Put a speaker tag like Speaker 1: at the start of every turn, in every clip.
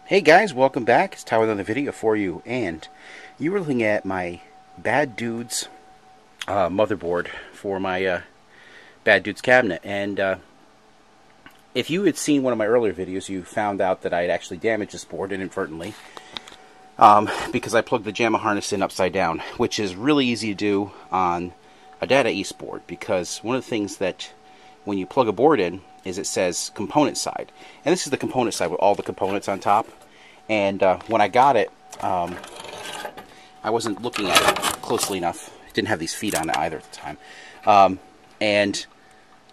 Speaker 1: Hey guys, welcome back. It's Tyler with another video for you, and you were looking at my Bad Dudes motherboard for my Bad Dudes cabinet. And if you had seen one of my earlier videos, you found out that I had actually damaged this board inadvertently because I plugged the JAMMA harness in upside down, which is really easy to do on a Data East board, because one of the things that when you plug a board in is it says component side, and this is the component side with all the components on top. And when I got it, I wasn't looking at it closely enough. It didn't have these feet on it either at the time. And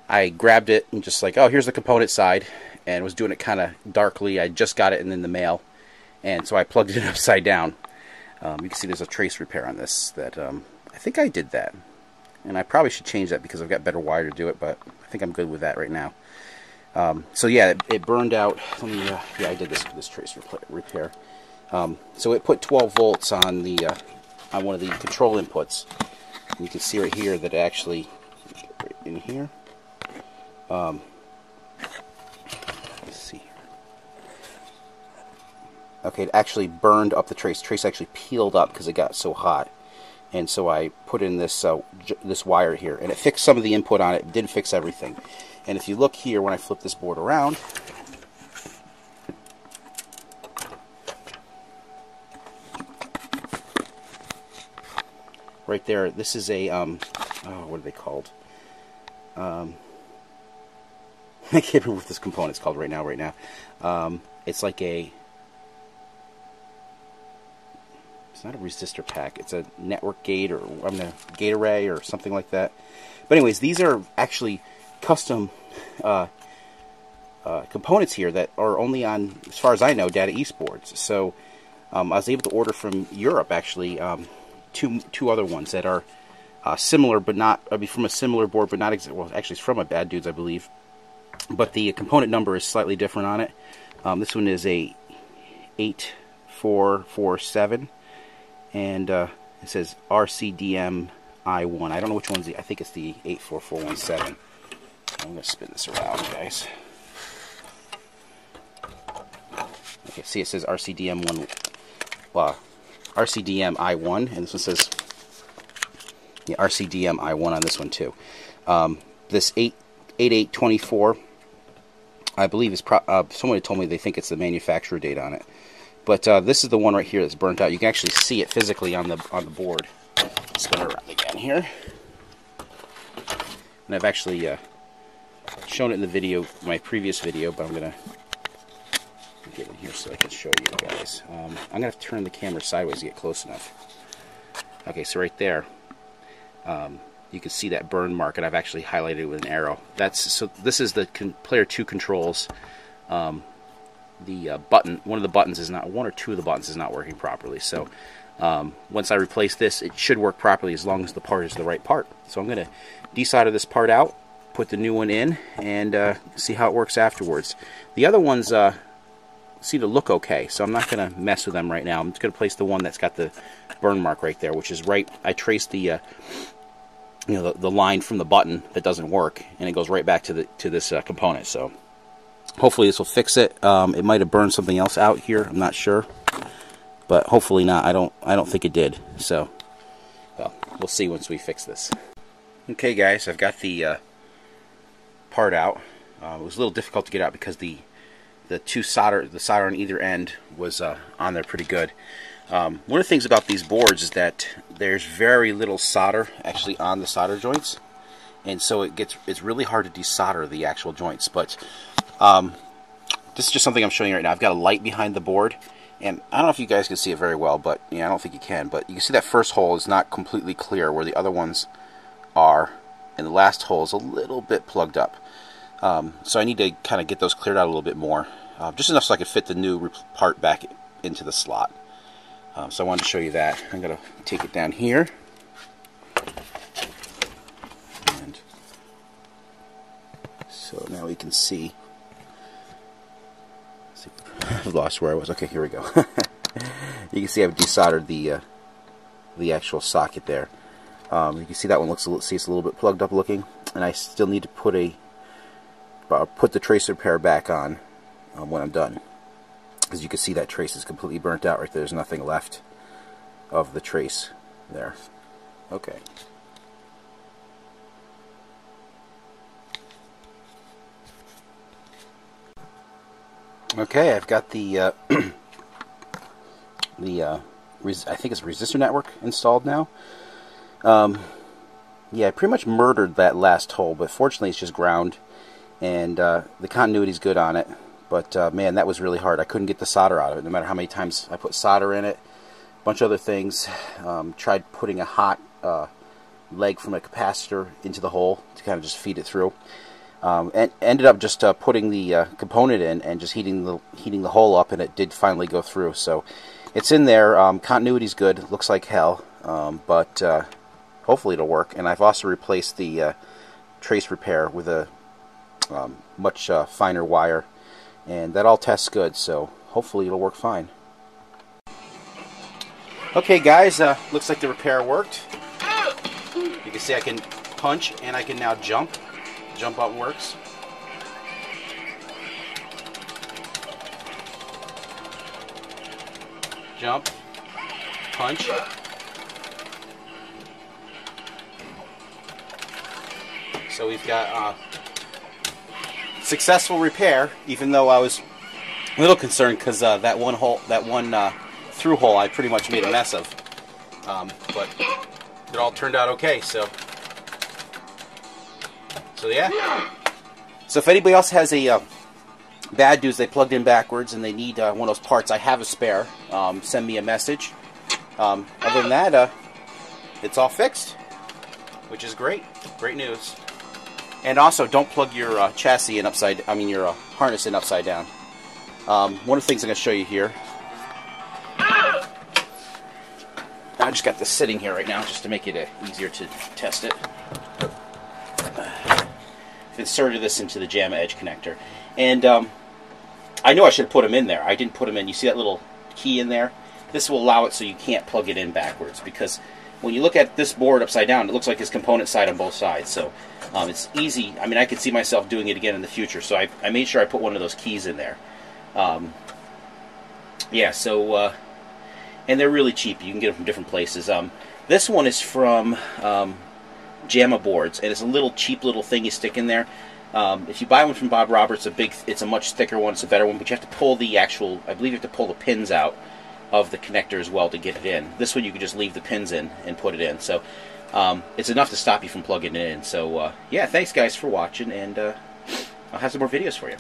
Speaker 1: I grabbed it and just like, oh, here's the component side, and was doing it kind of darkly. I just got it in the mail, and so I plugged it upside down. You can see there's a trace repair on this that I think I did that. And I probably should change that because I've got better wire to do it, but I think I'm good with that right now. So yeah, it burned out. Let me, yeah, I did this trace repair. So it put 12 volts on the on one of the control inputs. And you can see right here that it actually, right in here. Let's see. Okay, it actually burned up the trace. The trace actually peeled up because it got so hot. And so I put in this this wire here, and it fixed some of the input on it. It didn't fix everything. And if you look here, when I flip this board around, right there, this is a oh, what are they called? I can't remember what this component's called right now. It's like a, it's not a resistor pack. It's a network gate, or a gate array, or something like that. But anyways, these are actually custom components here that are only on, as far as I know, Data East boards. So I was able to order from Europe actually two other ones that are similar, but not, I mean, from a similar board, but not exactly. Well, actually, it's from a Bad Dudes, I believe. But the component number is slightly different on it. This one is a 8447. And it says RCDM I1. I don't know which one's the, I think it's the 84417. I'm going to spin this around, guys. Okay, see, it says RCDM1, RCDM I1, and this one says, yeah, RCDM I1 on this one too. This 8824, I believe, is someone had told me they think it's the manufacturer date on it. But this is the one right here that's burnt out. You can actually see it physically on the board. Spin it around again here. And I've actually shown it in the video, my previous video, but I'm going to get in here so I can show you guys. I'm going to have to turn the camera sideways to get close enough. Okay, so right there, you can see that burn mark, and I've actually highlighted it with an arrow. So this is the player 2 controls. The button, one of or two of the buttons is not working properly. So once I replace this, it should work properly as long as the part is the right part. So I'm going to desolder this part out, put the new one in, and see how it works afterwards. The other ones seem to look okay, so I'm not going to mess with them right now. I'm just going to place the one that's got the burn mark right there, which is right. I traced the the line from the button that doesn't work, and it goes right back to this component. So hopefully this will fix it. It might have burned something else out here. I'm not sure, but hopefully not. I don't think it did. So, well, we'll see once we fix this. Okay, guys, I've got the part out. It was a little difficult to get out because the solder on either end was on there pretty good. One of the things about these boards is that there's very little solder actually on the solder joints, and so it's really hard to desolder the actual joints. But this is just something I'm showing you right now. I've got a light behind the board, and I don't know if you guys can see it very well, but I don't think you can. But you can see that first hole is not completely clear where the other ones are, and the last hole is a little bit plugged up. So I need to kind of get those cleared out a little bit more, just enough so I can fit the new part back into the slot. So I wanted to show you that. I'm going to take it down here. And so now we can see. I've lost where I was. Okay, here we go. You can see I've desoldered the actual socket there. You can see that one looks it's a little bit plugged up looking, and I still need to put the tracer pair back on when I'm done. As you can see, that trace is completely burnt out right there. There's nothing left of the trace there. Okay. Okay, I've got the I think it's resistor network installed now. Yeah, I pretty much murdered that last hole, but fortunately it's just ground, and the continuity's good on it. But man, that was really hard. I couldn't get the solder out of it, no matter how many times I put solder in it. A bunch of other things. Tried putting a hot leg from a capacitor into the hole to kind of just feed it through. And ended up just putting the component in and just heating the hole up, and it did finally go through. So it's in there. Continuity's good. It looks like hell, but hopefully it'll work. And I've also replaced the trace repair with a much finer wire, and that all tests good. So hopefully it'll work fine. Okay, guys, looks like the repair worked. You can see I can punch and I can now jump. Jump button works. Jump. Punch. So we've got successful repair, even though I was a little concerned because that one hole, through hole, I pretty much made a mess of. But it all turned out okay. So yeah. So if anybody else has a bad news, they plugged in backwards and they need one of those parts, I have a spare. Send me a message. Other than that, it's all fixed, which is great. Great news. And also, don't plug your chassis in your harness in upside down. One of the things I'm going to show you here. I just got this sitting here right now just to make it easier to test it. Inserted this into the JAMMA edge connector, and I know I should have put them in there. I didn't put them in. You see that little key in there? This will allow it so you can't plug it in backwards, because when you look at this board upside down, it looks like it's component side on both sides. So it's easy. I mean, I could see myself doing it again in the future, so I made sure I put one of those keys in there. Yeah, so and they're really cheap. You can get them from different places. This one is from JAMMA boards, and it's a little cheap little thing you stick in there. If you buy one from Bob Roberts, it's a much thicker one, it's a better one, but you have to pull the actual, I believe you have to pull the pins out of the connector as well to get it in. This one you can just leave the pins in and put it in. So it's enough to stop you from plugging it in. So yeah, thanks guys for watching, and I'll have some more videos for you.